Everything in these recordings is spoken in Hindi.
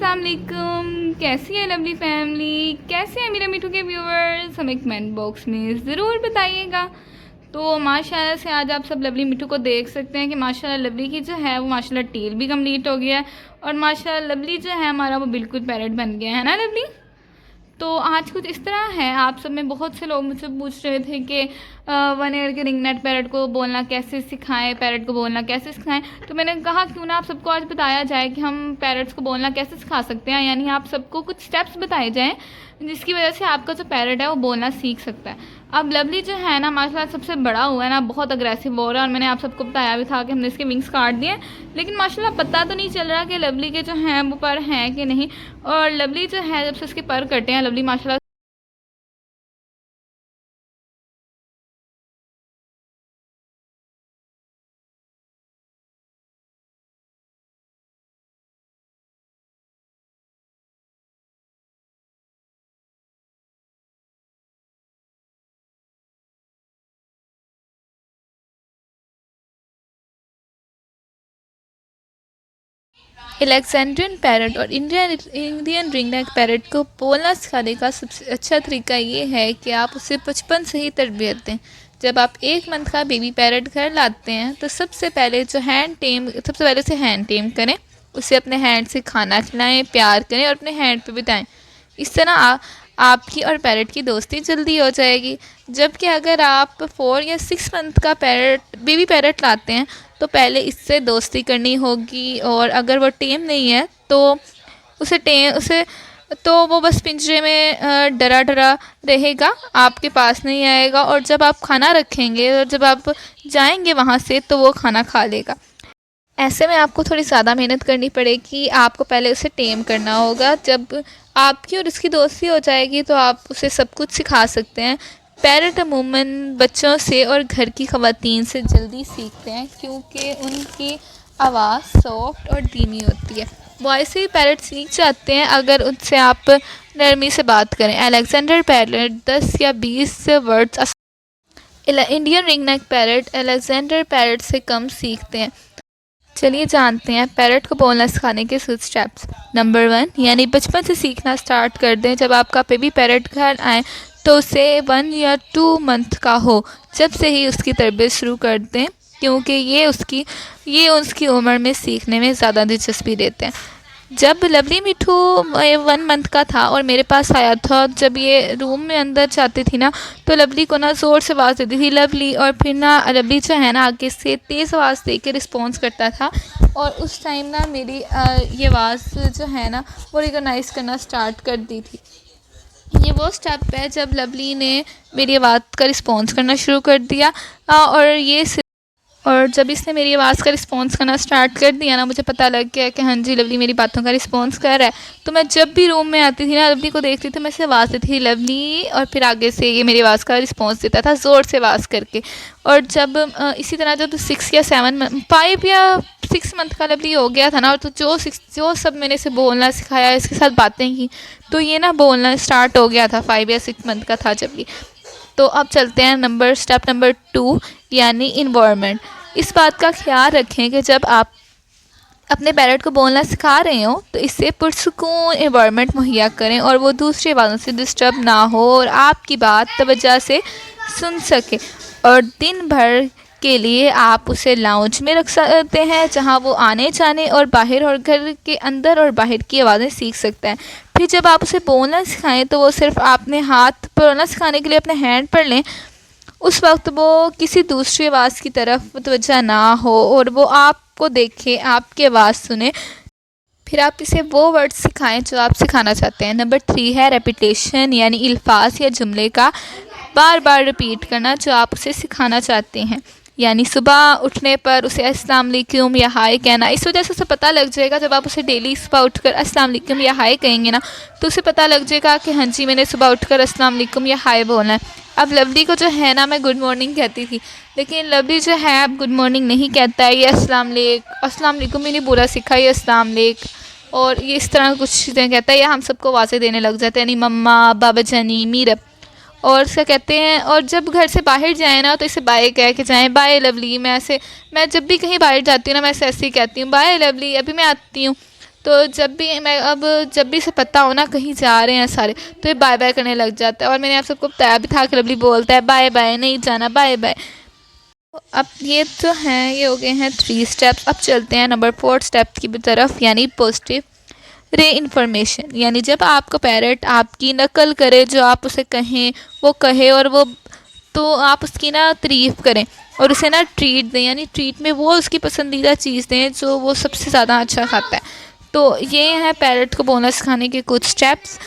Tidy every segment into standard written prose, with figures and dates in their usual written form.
अस्सलाम वालेकुम। कैसी है लवली फैमिली, कैसे हैं मेरे मिठू के व्यूअर्स, हमें कमेंट बॉक्स में ज़रूर बताइएगा। तो माशाल्लाह से आज आप सब लवली मिठू को देख सकते हैं कि माशाल्लाह लवली की जो है वो माशाल्लाह टेल भी कंप्लीट हो गया है और माशाल्लाह लवली जो है हमारा वो बिल्कुल पैरेट बन गया है ना लवली। तो आज कुछ इस तरह है, आप सब में बहुत से लोग मुझसे पूछ रहे थे कि 1 ईयर के रिंग नेट पैरेट को बोलना कैसे सिखाएं, पैरेट को बोलना कैसे सिखाएं। तो मैंने कहा क्यों ना आप सबको आज बताया जाए कि हम पैरेट्स को बोलना कैसे सिखा सकते हैं, यानी आप सबको कुछ स्टेप्स बताए जाएं जिसकी वजह से आपका जो पैरेट है वो बोलना सीख सकता है। अब लवली जो है ना माशाल्लाह सबसे बड़ा हुआ है ना, बहुत अग्रेसिव हो रहा है और मैंने आप सबको बताया भी था कि हमने इसके विंग्स काट दिए, लेकिन माशाल्लाह पता तो नहीं चल रहा कि लवली के जो हैं वो पर हैं कि नहीं। और लवली जो है जब से इसके पर कटे हैं लवली माशाल्लाह अलेक्जेंड्रियन पैरट और इंडियन रिंगनेक पैरट को बोलना सिखाने का सबसे अच्छा तरीका ये है कि आप उसे बचपन से ही तरबियत दें। जब आप 1 मंथ का बेबी पैरट घर लाते हैं तो सबसे पहले उसे हैंड टेम करें, उसे अपने हैंड से खाना खिलाएं, प्यार करें और अपने हैंड पे बिताएं। इस तरह आपकी और पैरट की दोस्ती जल्दी हो जाएगी। जबकि अगर आप 4 या 6 मंथ का बेबी पैरट लाते हैं तो पहले इससे दोस्ती करनी होगी, और अगर वो टेम नहीं है तो उसे तो वो बस पिंजरे में डरा डरा रहेगा, आपके पास नहीं आएगा। और जब आप खाना रखेंगे और जब आप जाएंगे वहाँ से तो वो खाना खा लेगा। ऐसे में आपको थोड़ी ज़्यादा मेहनत करनी पड़ेगी, आपको पहले उसे टेम करना होगा। जब आपकी और उसकी दोस्ती हो जाएगी तो आप उसे सब कुछ सिखा सकते हैं। पैरट अमूमन बच्चों से और घर की ख़वातीन से जल्दी सीखते हैं क्योंकि उनकी आवाज़ सॉफ्ट और धीमी होती है। बॉय से ही पैरट सीख जाते हैं अगर उनसे आप नरमी से बात करें। अलेक्जेंडर पैरट 10 या 20 words, Indian ringneck parrot Alexander parrot से कम सीखते हैं। चलिए जानते हैं पैरट को बोलना सिखाने के कुछ स्टेप्स। नंबर 1, यानी बचपन से सीखना स्टार्ट कर दें। जब आपका बेबी पैरट घर आए तो उसे 1 या 2 मंथ का हो जब से ही उसकी तरबियत शुरू कर दें, क्योंकि ये उसकी उम्र में सीखने में ज़्यादा दिलचस्पी देते हैं। जब लवली मिठू 1 मंथ का था और मेरे पास आया था, जब ये रूम में अंदर जाती थी ना तो लवली को ना ज़ोर से आवाज़ देती थी लवली, और फिर ना लवली जो है ना आगे से तेज़ आवाज़ दे के रिस्पॉन्स करता था। और उस टाइम ना मेरी ये आवाज़ जो है ना वो रिकॉग्नाइज़ करना स्टार्ट कर दी थी। ये वो स्टेप है जब लवली ने मेरी आवाज़ का रिस्पॉन्स करना शुरू कर दिया। और जब इसने मेरी आवाज़ का रिस्पॉन्स करना स्टार्ट कर दिया ना, मुझे पता लग गया कि हाँ जी लवली मेरी बातों का रिस्पॉन्स कर रहा है। तो मैं जब भी रूम में आती थी ना लवली को देखती थी, मैं इसे आवाज़ देती थी लवली, और फिर आगे से ये मेरी आवाज़ का रिस्पॉन्स देता था ज़ोर से आवाज़ करके। और जब इसी तरह जब 5 या 6 मंथ का लवली हो गया था ना, और तो जो सब मैंने इसे बोलना सिखाया, इसके साथ बातें की, तो ये ना बोलना स्टार्ट हो गया था 5 या 6 मंथ का था जब ये। तो अब चलते हैं स्टेप नंबर 2, यानी इन्वायरमेंट। इस बात का ख्याल रखें कि जब आप अपने पैरट को बोलना सिखा रहे हो तो इससे पुरसुकून इन्वायरमेंट मुहैया करें और वो दूसरी आवाज़ों से डिस्टर्ब ना हो और आपकी बात तवज्जो से सुन सके। और दिन भर के लिए आप उसे लाउंज में रख सकते हैं जहां वो आने जाने और बाहर और घर के अंदर और बाहर की आवाज़ें सीख सकता है। फिर जब आप उसे बोलना सिखाएं तो वो सिर्फ अपने हाथ बोलना सिखाने के लिए अपने हैंड पर लें, उस वक्त वो किसी दूसरी आवाज़ की तरफ तवज्जो ना हो और वो आपको देखे, आपकी आवाज़ सुने। फिर आप इसे वो वर्ड सिखाएं जो आप सिखाना चाहते हैं। नंबर 3 है रेपिटेशन, यानी अल्फाज या जुमले का बार बार रिपीट करना जो आप उसे सिखाना चाहते हैं। यानी सुबह उठने पर उसे अस्सलाम वालेकुम या हाय कहना। इस वजह से उसे पता लग जाएगा, जब आप उसे डेली सुबह उठकर अस्सलाम वालेकुम या हाय कहेंगे ना तो उसे पता लग जाएगा कि हाँ जी मैंने सुबह उठकर अस्सलाम वालेकुम या हाय बोलना है। अब लवली को जो है ना मैं गुड मॉर्निंग कहती थी, लेकिन लवली जो है अब गुड मॉर्निंग नहीं कहता है, ये अस्सलाम वालेकुम भी नहीं बुरा सीखा, ये अस्सलाम वालेकुम और ये इस तरह कुछ चीज़ें कहता है, या हम सबको आवाज़ें देने लग जाते हैं, यानी मम्मा, बाबा जानी, मीरब और क्या कहते हैं। और जब घर से बाहर जाए ना तो इसे बाय कह के जाएँ, बाय लवली। मैं जब भी कहीं बाहर जाती हूँ ना मैं ऐसे ही कहती हूँ, बाय लवली, अभी मैं आती हूँ। तो जब भी इसे पता हो ना कहीं जा रहे हैं सारे, तो ये बाय बाय करने लग जाता है। और मैंने आप सबको बताया भी था कि लवली बोलता है बाय बाय, नहीं जाना, बाय बाय। अब ये जो हैं ये हो गए हैं 3 स्टेप्स। अब चलते हैं नंबर 4 स्टेप की तरफ, यानी पॉजिटिव रे इन्फॉर्मेशन। यानी जब आपको पैरट आपकी नकल करे, जो आप उसे कहें वो कहे, और वो तो आप उसकी ना तारीफ़ करें और उसे ना ट्रीट दें, यानी ट्रीट में वो उसकी पसंदीदा चीज़ दें जो वो सबसे ज़्यादा अच्छा खाता है। तो ये हैं पैरट को बोलना सिखाने के कुछ स्टेप्स।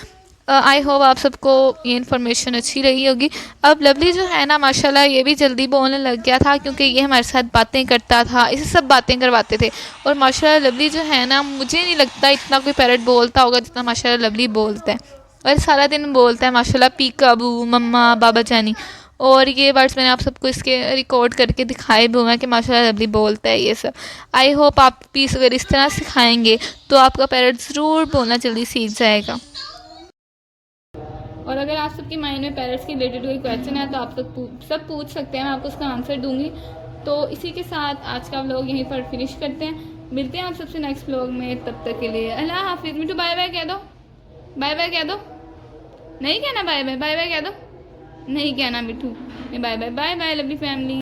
आई होप आप सबको ये इन्फॉर्मेशन अच्छी रही होगी। अब लवली जो है ना माशाल्लाह ये भी जल्दी बोलने लग गया था, क्योंकि ये हमारे साथ बातें करता था, इसे सब बातें करवाते थे। और माशाल्लाह लवली जो है ना, मुझे नहीं लगता इतना कोई पैरट बोलता होगा जितना माशाल्लाह लवली बोलता है। और सारा दिन बोलता है माशाल्लाह, पीकाबू, मम्मा, बाबा जानी। और ये वर्ड्स मैंने आप सबको इसके रिकॉर्ड करके दिखाए भी हुए हैं कि माशाल्लाह लवली बोलता है ये सब। आई होप आप भी अगर इस तरह सिखाएंगे तो आपका पैरट ज़रूर बोलना जल्दी सीख जाएगा। और अगर आप सबके माइंड में पेरेंट्स के रिलेटेड कोई क्वेश्चन है तो आप सब पूछ सकते हैं, मैं आपको उसका आंसर दूंगी। तो इसी के साथ आज का व्लॉग यहीं पर फिनिश करते हैं। मिलते हैं आप सबसे नेक्स्ट व्लॉग में, तब तक के लिए अल्लाह हाफिज़। मिठू बाय बाय कह दो, बाय बाय कह दो। नहीं कहना बाय बाय, बाय बाय कह दो। नहीं कहना Mithu, bye bye, bye bye lovely family.